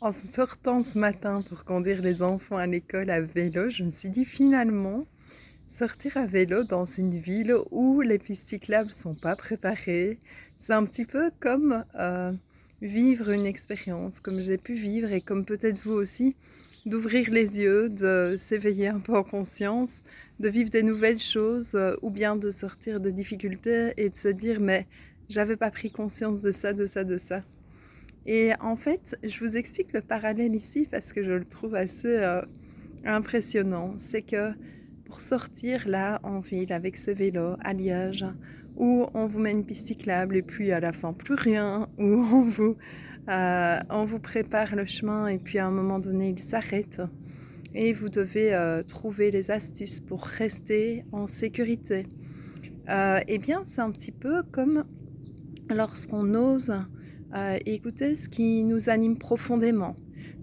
En sortant ce matin pour conduire les enfants à l'école à vélo, je me suis dit finalement, sortir à vélo dans une ville où les pistes cyclables sont pas préparées, c'est un petit peu comme vivre une expérience, comme j'ai pu vivre et comme peut-être vous aussi, d'ouvrir les yeux, de s'éveiller un peu en conscience, de vivre des nouvelles choses ou bien de sortir de difficultés et de se dire mais j'avais pas pris conscience de ça, de ça, de ça. Et en fait, je vous explique le parallèle ici parce que je le trouve assez impressionnant. C'est que pour sortir là en ville avec ce vélo à Liège, où on vous met une piste cyclable et puis à la fin plus rien, où on vous prépare le chemin et puis à un moment donné il s'arrête et vous devez trouver les astuces pour rester en sécurité. Eh bien, c'est un petit peu comme lorsqu'on ose écouter ce qui nous anime profondément,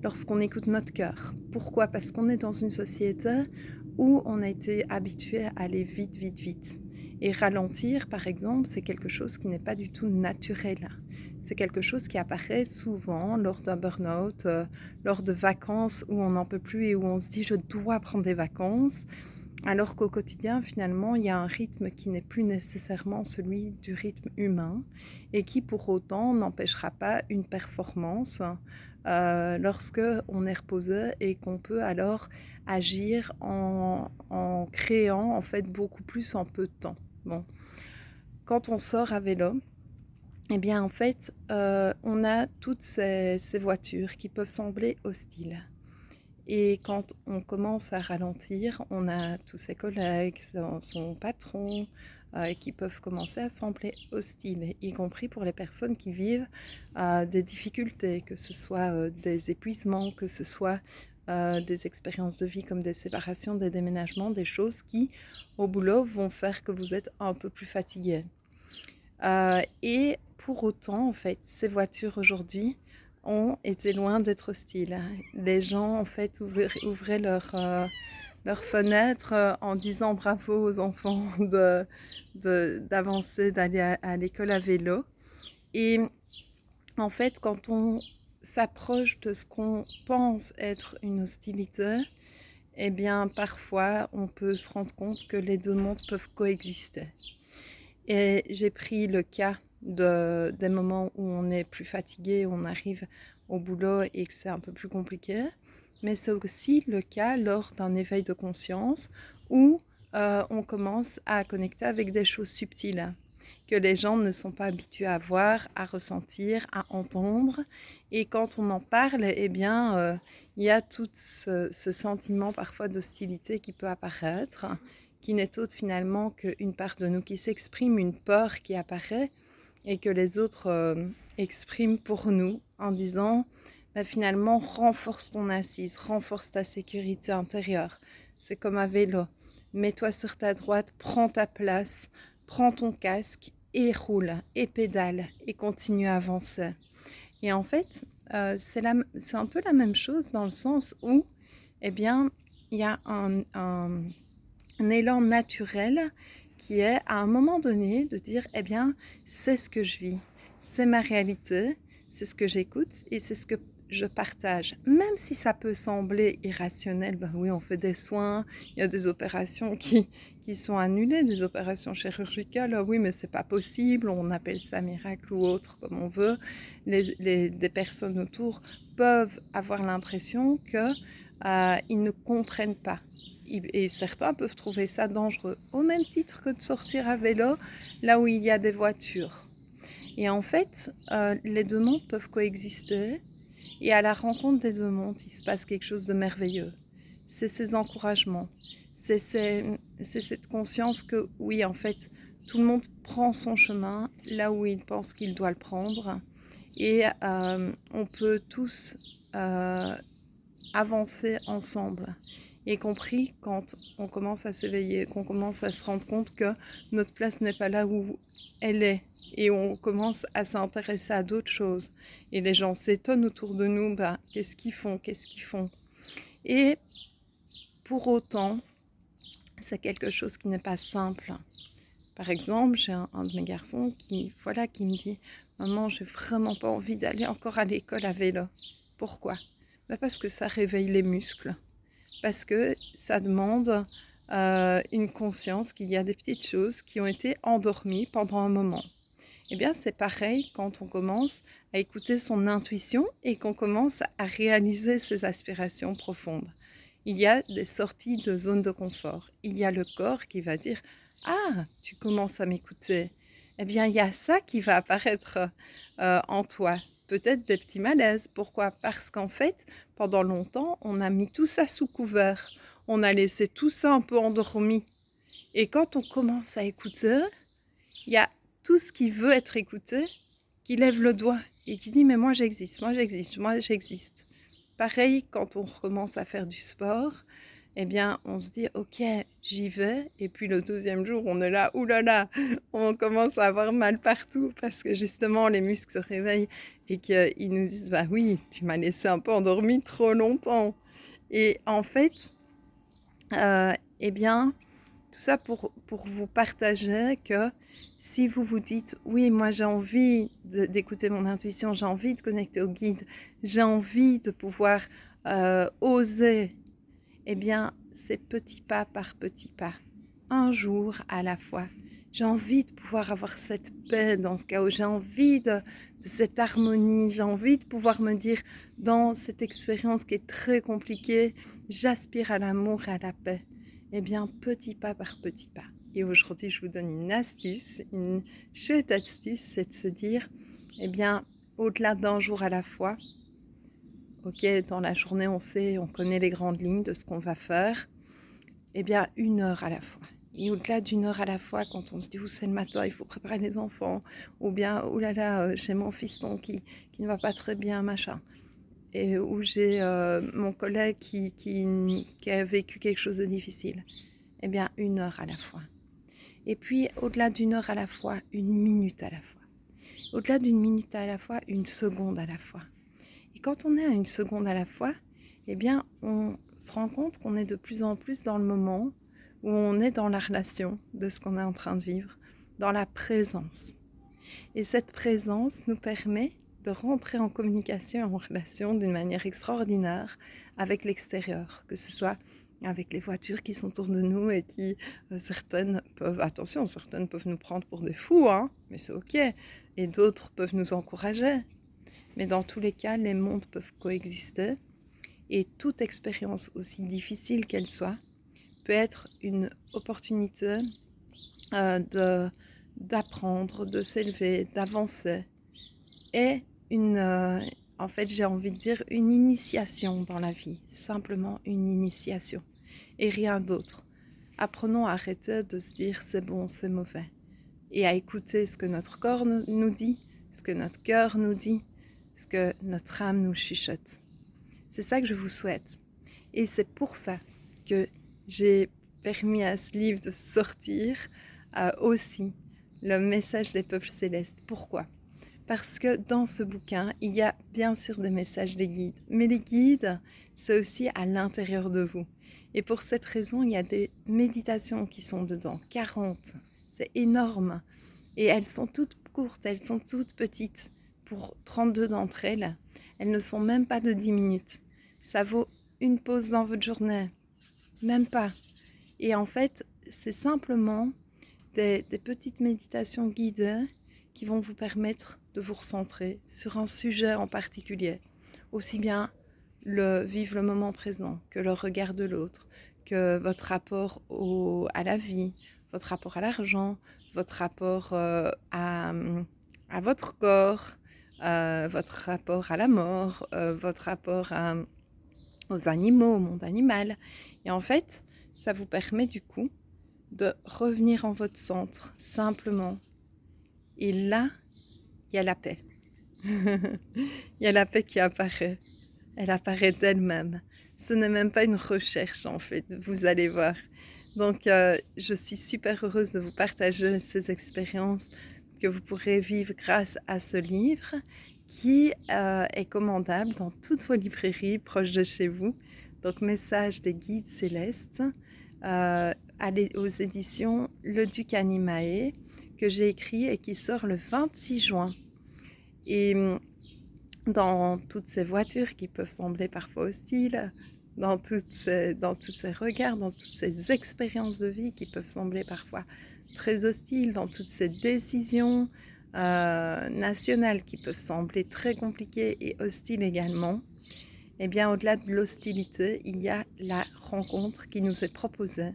lorsqu'on écoute notre cœur. Pourquoi? Parce qu'on est dans une société où on a été habitué à aller vite, vite, vite. Et ralentir, par exemple, c'est quelque chose qui n'est pas du tout naturel. C'est quelque chose qui apparaît souvent lors d'un burn-out, lors de vacances où on n'en peut plus et où on se dit je dois prendre des vacances. Alors qu'au quotidien, finalement, il y a un rythme qui n'est plus nécessairement celui du rythme humain et qui, pour autant, n'empêchera pas une performance lorsque on est reposé et qu'on peut alors agir en créant en fait beaucoup plus en peu de temps. Bon, quand on sort à vélo, eh bien en fait, on a toutes ces voitures qui peuvent sembler hostiles. Et quand on commence à ralentir, on a tous ses collègues, son patron, qui peuvent commencer à sembler hostiles, y compris pour les personnes qui vivent des difficultés, que ce soit des épuisements, que ce soit des expériences de vie comme des séparations, des déménagements, des choses qui, au boulot, vont faire que vous êtes un peu plus fatigué. Et pour autant, en fait, ces voitures aujourd'hui ont été loin d'être hostiles. Les gens, en fait, ouvraient leurs fenêtres en disant bravo aux enfants d'avancer, d'aller à l'école à vélo. Et en fait, quand on s'approche de ce qu'on pense être une hostilité, eh bien, parfois, on peut se rendre compte que les deux mondes peuvent coexister. Et j'ai pris le cas des moments où on est plus fatigué, où on arrive au boulot et que c'est un peu plus compliqué. Mais c'est aussi le cas lors d'un éveil de conscience où on commence à connecter avec des choses subtiles que les gens ne sont pas habitués à voir, à ressentir, à entendre. Et quand on en parle, eh bien, il y a tout ce sentiment parfois d'hostilité qui peut apparaître, qui n'est autre finalement qu'une part de nous qui s'exprime, une peur qui apparaît et que les autres expriment pour nous en disant bah, finalement renforce ton assise, renforce ta sécurité intérieure. C'est comme à vélo. Mets-toi sur ta droite, prends ta place, prends ton casque et roule et pédale et continue à avancer. Et en fait, c'est un peu la même chose dans le sens où, eh bien, il y a un élan naturel qui est à un moment donné de dire, eh bien, c'est ce que je vis, c'est ma réalité, c'est ce que j'écoute et c'est ce que je partage. Même si ça peut sembler irrationnel, ben oui, on fait des soins, il y a des opérations qui sont annulées, des opérations chirurgicales, ah oui, mais c'est pas possible, on appelle ça miracle ou autre comme on veut. Des personnes autour peuvent avoir l'impression que ils ne comprennent pas. Et certains peuvent trouver ça dangereux, au même titre que de sortir à vélo là où il y a des voitures. Et en fait, les deux mondes peuvent coexister. Et à la rencontre des deux mondes, il se passe quelque chose de merveilleux. C'est ces encouragements. C'est cette conscience que, oui, en fait, tout le monde prend son chemin là où il pense qu'il doit le prendre. Et on peut tous avancer ensemble. Y compris quand on commence à s'éveiller, qu'on commence à se rendre compte que notre place n'est pas là où elle est. Et on commence à s'intéresser à d'autres choses. Et les gens s'étonnent autour de nous, bah, qu'est-ce qu'ils font, qu'est-ce qu'ils font. Et pour autant, c'est quelque chose qui n'est pas simple. Par exemple, j'ai un de mes garçons qui me dit « Maman, j'ai vraiment pas envie d'aller encore à l'école à vélo. » Pourquoi? Ben parce que ça réveille les muscles, parce que ça demande une conscience qu'il y a des petites choses qui ont été endormies pendant un moment. Eh bien, c'est pareil quand on commence à écouter son intuition et qu'on commence à réaliser ses aspirations profondes. Il y a des sorties de zone de confort. Il y a le corps qui va dire: «Ah, tu commences à m'écouter». Eh bien, il y a ça qui va apparaître en toi. Peut-être des petits malaises. Pourquoi? Parce qu'en fait, pendant longtemps, on a mis tout ça sous couvert. On a laissé tout ça un peu endormi. Et quand on commence à écouter, il y a tout ce qui veut être écouté qui lève le doigt et qui dit: mais moi j'existe, moi j'existe, moi j'existe. Pareil, quand on recommence à faire du sport, eh bien on se dit: ok, j'y vais. Et puis le deuxième jour, on est là, oulala, on commence à avoir mal partout parce que justement les muscles se réveillent et qu'ils nous disent: bah oui, tu m'as laissé un peu endormi trop longtemps. Et en fait, eh bien, tout ça pour vous partager que si vous vous dites: oui, moi j'ai envie d'écouter mon intuition, j'ai envie de connecter au guide, j'ai envie de pouvoir oser, eh bien, c'est petit pas par petit pas, un jour à la fois. J'ai envie de pouvoir avoir cette paix dans ce chaos, j'ai envie de cette harmonie, j'ai envie de pouvoir me dire dans cette expérience qui est très compliquée, j'aspire à l'amour et à la paix. Eh bien, petit pas par petit pas. Et aujourd'hui, je vous donne une astuce, une chouette astuce, c'est de se dire, eh bien, au-delà d'un jour à la fois, ok, dans la journée, on sait, on connaît les grandes lignes de ce qu'on va faire, eh bien, 1 heure à la fois. Et au-delà d'1 heure à la fois, quand on se dit: «Oh, c'est le matin, il faut préparer les enfants», ou bien: «Oh là là, j'ai mon fiston qui ne va pas très bien, machin», et ou j'ai mon collègue qui a vécu quelque chose de difficile. Eh bien, 1 heure à la fois. Et puis, au-delà d'1 heure à la fois, 1 minute à la fois. Au-delà d'1 minute à la fois, 1 seconde à la fois. Et quand on est à 1 seconde à la fois, eh bien, on se rend compte qu'on est de plus en plus dans le moment où on est dans la relation de ce qu'on est en train de vivre, dans la présence. Et cette présence nous permet de rentrer en communication, en relation d'une manière extraordinaire avec l'extérieur, que ce soit avec les voitures qui sont autour de nous et qui, certaines peuvent nous prendre pour des fous, hein, mais c'est ok, et d'autres peuvent nous encourager. Mais dans tous les cas, les mondes peuvent coexister et toute expérience, aussi difficile qu'elle soit, peut être une opportunité d'apprendre, de s'élever, d'avancer et en fait, j'ai envie de dire une initiation dans la vie, simplement une initiation et rien d'autre. Apprenons à arrêter de se dire c'est bon, c'est mauvais et à écouter ce que notre corps nous dit, ce que notre cœur nous dit, ce que notre âme nous chuchote. C'est ça que je vous souhaite. Et c'est pour ça que j'ai permis à ce livre de sortir aussi le message des peuples célestes. Pourquoi? Parce que dans ce bouquin, il y a bien sûr des messages des guides, mais les guides, c'est aussi à l'intérieur de vous. Et pour cette raison, il y a des méditations qui sont dedans, 40. C'est énorme. Et elles sont toutes courtes, elles sont toutes petites. Pour 32 d'entre elles, elles ne sont même pas de 10 minutes. Ça vaut une pause dans votre journée, même pas. Et en fait, c'est simplement des petites méditations guidées qui vont vous permettre de vous recentrer sur un sujet en particulier. Aussi bien vivre le moment présent que le regard de l'autre, que votre rapport à la vie, votre rapport à l'argent, votre rapport à votre corps, votre rapport à la mort, votre rapport aux animaux, au monde animal. Et en fait, ça vous permet du coup de revenir en votre centre, simplement. Et là, il y a la paix. Il y a la paix qui apparaît. Elle apparaît d'elle-même. Ce n'est même pas une recherche, en fait, vous allez voir. Donc, je suis super heureuse de vous partager ces expériences que vous pourrez vivre grâce à ce livre qui est commandable dans toutes vos librairies proches de chez vous. Donc, Message des guides célestes aux éditions Le Duc Animae, que j'ai écrit et qui sort le 26 juin. Et dans toutes ces voitures qui peuvent sembler parfois hostiles, dans tous ces regards, dans toutes ces expériences de vie qui peuvent sembler parfois très hostiles, dans toutes ces décisions nationales qui peuvent sembler très compliquées et hostiles également. Eh bien, au-delà de l'hostilité, il y a la rencontre qui nous est proposée.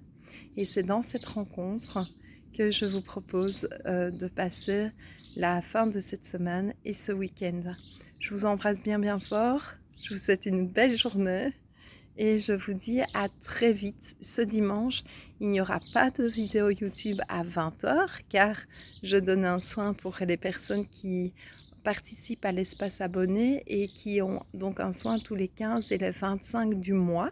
Et c'est dans cette rencontre que je vous propose de passer la fin de cette semaine et ce week-end. Je vous embrasse bien bien fort, je vous souhaite une belle journée et je vous dis à très vite. Ce dimanche, il n'y aura pas de vidéo YouTube à 20h car je donne un soin pour les personnes qui participent à l'espace abonné et qui ont donc un soin tous les 15 et les 25 du mois.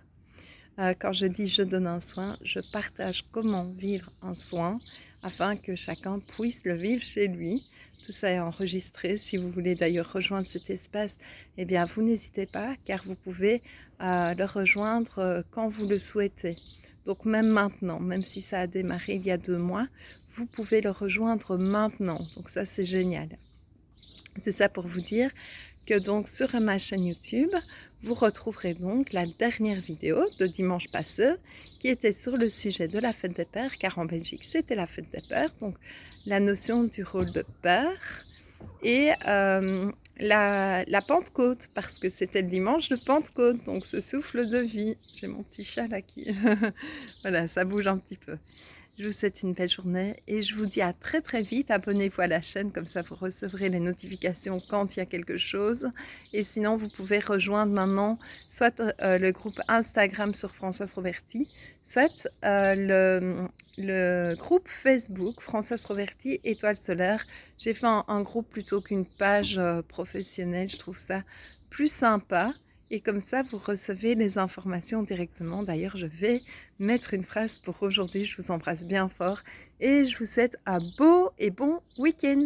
Quand je dis je donne un soin, je partage comment vivre un soin afin que chacun puisse le vivre chez lui. Tout ça est enregistré. Si vous voulez d'ailleurs rejoindre cet espace, eh bien vous n'hésitez pas car vous pouvez le rejoindre quand vous le souhaitez. Donc même maintenant, même si ça a démarré il y a 2 mois, vous pouvez le rejoindre maintenant. Donc ça c'est génial. C'est ça pour vous dire que donc sur ma chaîne YouTube, vous retrouverez donc la dernière vidéo de dimanche passé qui était sur le sujet de la fête des pères, car en Belgique c'était la fête des pères, donc la notion du rôle de père et la Pentecôte, parce que c'était le dimanche de Pentecôte, donc ce souffle de vie. J'ai mon petit chat là qui... voilà, ça bouge un petit peu. Je vous souhaite une belle journée et je vous dis à très très vite. Abonnez-vous à la chaîne, comme ça vous recevrez les notifications quand il y a quelque chose. Et sinon, vous pouvez rejoindre maintenant soit le groupe Instagram sur Françoise Roberti, soit le groupe Facebook Françoise Roberti Étoile Solaire. J'ai fait un groupe plutôt qu'une page professionnelle, je trouve ça plus sympa. Et comme ça, vous recevez les informations directement. D'ailleurs, je vais mettre une phrase pour aujourd'hui. Je vous embrasse bien fort et je vous souhaite un beau et bon week-end.